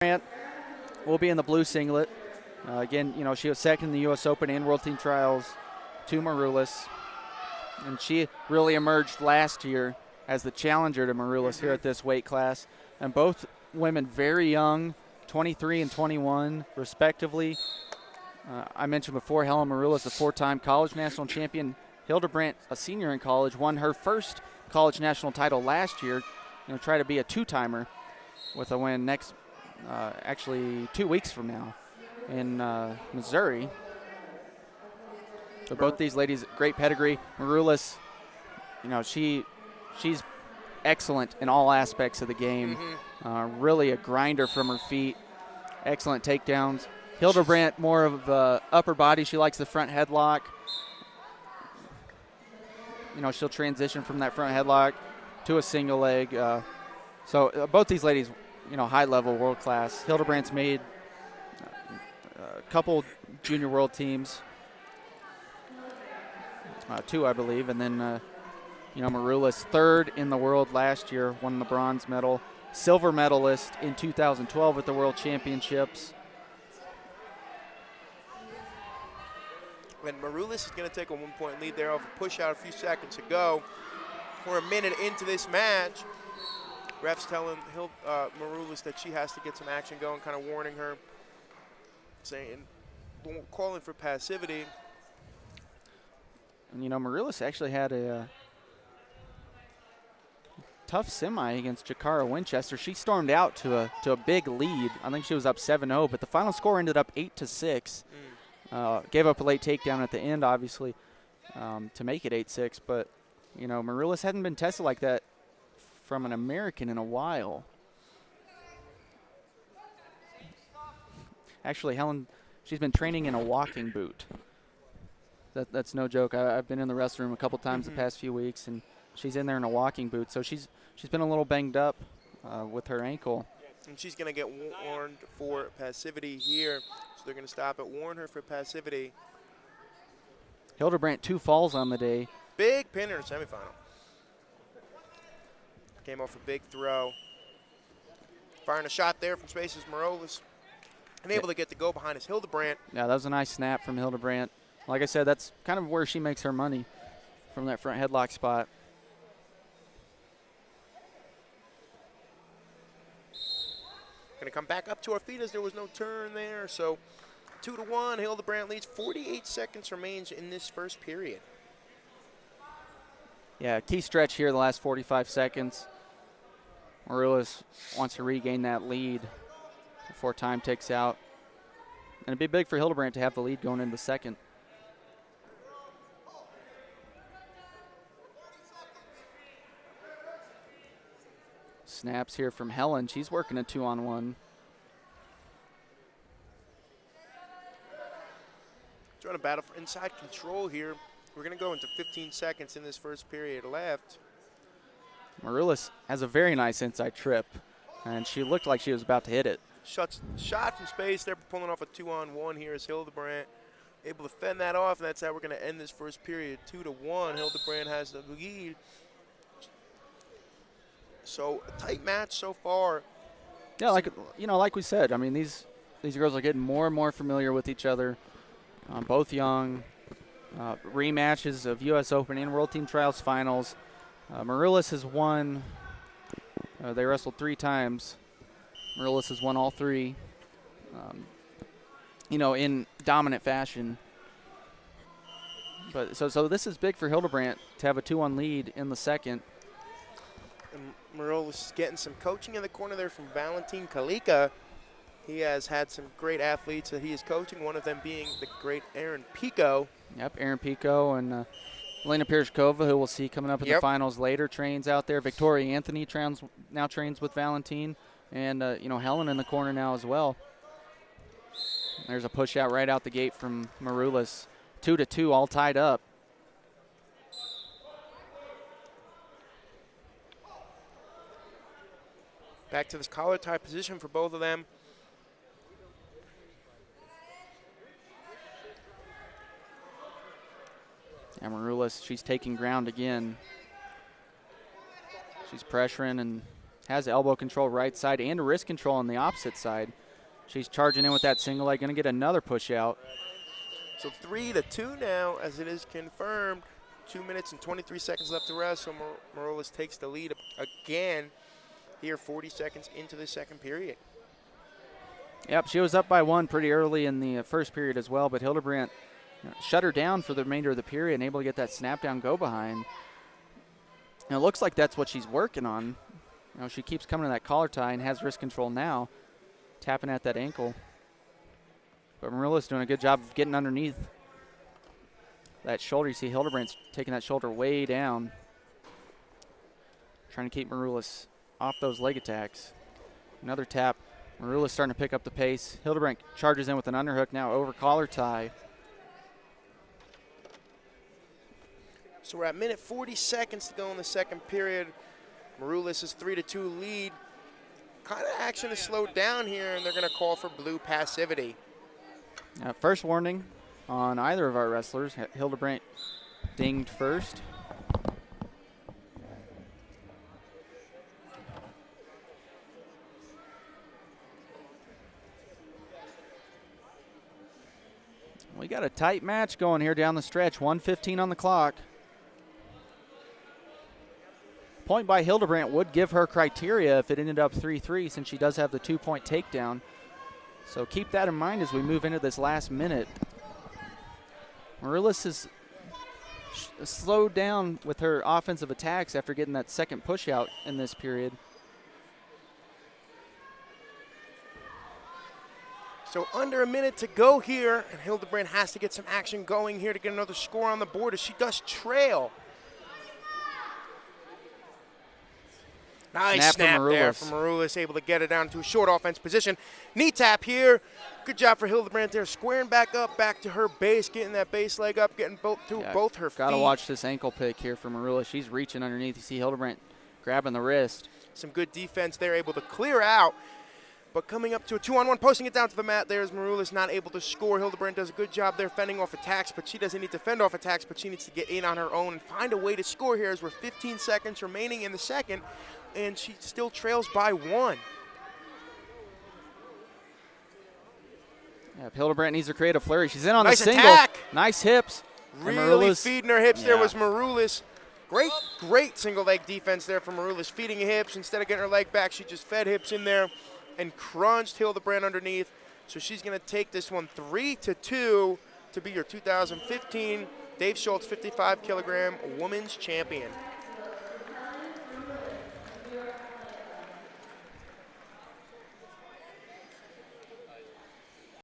Hildebrandt will be in the blue singlet. Again, she was second in the U.S. Open and World Team Trials to Maroulis. And she really emerged last year as the challenger to Maroulis here at this weight class. And both women very young, 23 and 21, respectively. I mentioned before, Helen Maroulis, a 4-time college national champion. Hildebrandt, a senior in college, won her first college national title last year. Try to be a 2-timer with a win actually 2 weeks from now in Missouri. So both these ladies, great pedigree. Maroulis, she's excellent in all aspects of the game. Really a grinder from her feet. Excellent takedowns. Hildebrandt, more of upper body. She likes the front headlock. She'll transition from that front headlock to a single leg. So both these ladies, high level, world class. Hildebrandt's made a couple junior world teams, 2 I believe, and then Maroulis, 3rd in the world last year, won the bronze medal, silver medalist in 2012 at the World Championships. And Maroulis is going to take a 1-point lead there off a push out a few seconds ago. We're a minute into this match. Ref's telling Maroulis that she has to get some action going, kind of warning her, saying, calling for passivity. And Maroulis actually had a tough semi against Jakara Winchester. She stormed out to a big lead. I think she was up 7-0, but the final score ended up 8-6. Gave up a late takedown at the end, obviously, to make it 8-6. But, Maroulis hadn't been tested like that from an American in a while. Actually, Helen, she's been training in a walking boot. That's no joke. I've been in the restroom a couple times the past few weeks, and she's in there in a walking boot. So she's been a little banged up with her ankle. And she's going to get warned for passivity here. So they're going to stop it, warn her for passivity. Hildebrandt, 2 falls on the day. Big pin in her semifinal. Came off a big throw. Firing a shot there from spaces, Maroulis. And able to get the go behind his Hildebrandt. Yeah, that was a nice snap from Hildebrandt. Like I said, that's kind of where she makes her money, from that front headlock spot. Going to come back up to our feet as there was no turn there. So 2-1, Hildebrandt leads. 48 seconds remains in this first period. Yeah, key stretch here the last 45 seconds. Maroulis wants to regain that lead before time ticks out. And it'd be big for Hildebrandt to have the lead going into the second. Snaps here from Helen. She's working a 2-on-1. Trying to battle for inside control here. We're going to go into 15 seconds in this first period left. Maroulis has a very nice inside trip, and she looked like she was about to hit it. Shot from space. They're pulling off a 2-on-1 here as Hildebrandt able to fend that off, and that's how we're going to end this first period. 2-1. Hildebrandt has the lead. So a tight match so far. Yeah, like we said, I mean, these girls are getting more and more familiar with each other. Both young. Rematches of U.S. Open and World Team Trials finals. Maroulis has won. They wrestled 3 times. Maroulis has won all 3. In dominant fashion. But so this is big for Hildebrandt to have a 2-1 lead in the second. And Maroulis is getting some coaching in the corner there from Valentin Kalika. He has had some great athletes that he is coaching, one of them being the great Aaron Pico. Yep, Aaron Pico and Elena Pirshkova, who we'll see coming up in the finals later, trains out there. Victoria Anthony now trains with Valentin. And, Helen in the corner now as well. There's a push out right out the gate from Maroulis. 2-2, all tied up. Back to this collar tie position for both of them. And Maroulis, she's taking ground again. She's pressuring and has elbow control right side and wrist control on the opposite side. She's charging in with that single leg, going to get another push out. So 3-2 now, as it is confirmed. 2 minutes and 23 seconds left to rest, so Maroulis takes the lead again here 40 seconds into the second period. Yep, she was up by 1 pretty early in the first period as well, but Hildebrandt shut her down for the remainder of the period and able to get that snap down go behind. And it looks like that's what she's working on. She keeps coming to that collar tie and has wrist control now, tapping at that ankle. But Maroulis doing a good job of getting underneath that shoulder. You see Hildebrandt's taking that shoulder way down, trying to keep Maroulis off those leg attacks. Another tap. Maroulis starting to pick up the pace. Hildebrandt charges in with an underhook now over collar tie. So we're at minute 40 seconds to go in the second period. Maroulis' 3-2 lead. Kind of action is slowed down here, and they're going to call for blue passivity. First warning on either of our wrestlers. Hildebrandt dinged first. We got a tight match going here down the stretch. 1:15 on the clock. Point by Hildebrandt would give her criteria if it ended up 3-3, since she does have the 2-point takedown. So keep that in mind as we move into this last minute. Maroulis has slowed down with her offensive attacks after getting that second push out in this period. So under a minute to go here, and Hildebrandt has to get some action going here to get another score on the board as she does trail. Nice snap there from Maroulis, able to get it down to a short offense position. Knee tap here. Good job for Hildebrandt there, squaring back up, back to her base, getting that base leg up, getting both her feet. Got to watch this ankle pick here for Maroulis. She's reaching underneath. You see Hildebrandt grabbing the wrist. Some good defense there, able to clear out. But coming up to a 2-on-1, posting it down to the mat there is Maroulis, not able to score. Hildebrandt does a good job there fending off attacks, but she doesn't need to fend off attacks, but she needs to get in on her own and find a way to score here as we're 15 seconds remaining in the second, and she still trails by 1. Yeah, Hildebrandt needs to create a flurry. She's in on nice the single. Attack. Nice hips. Really feeding her hips there was Maroulis. Great single leg defense there from Maroulis, feeding hips. Instead of getting her leg back, she just fed hips in there and crunched Hildebrandt underneath. So she's going to take this one 3-2 to be your 2015 Dave Schultz 55 kilogram women's champion.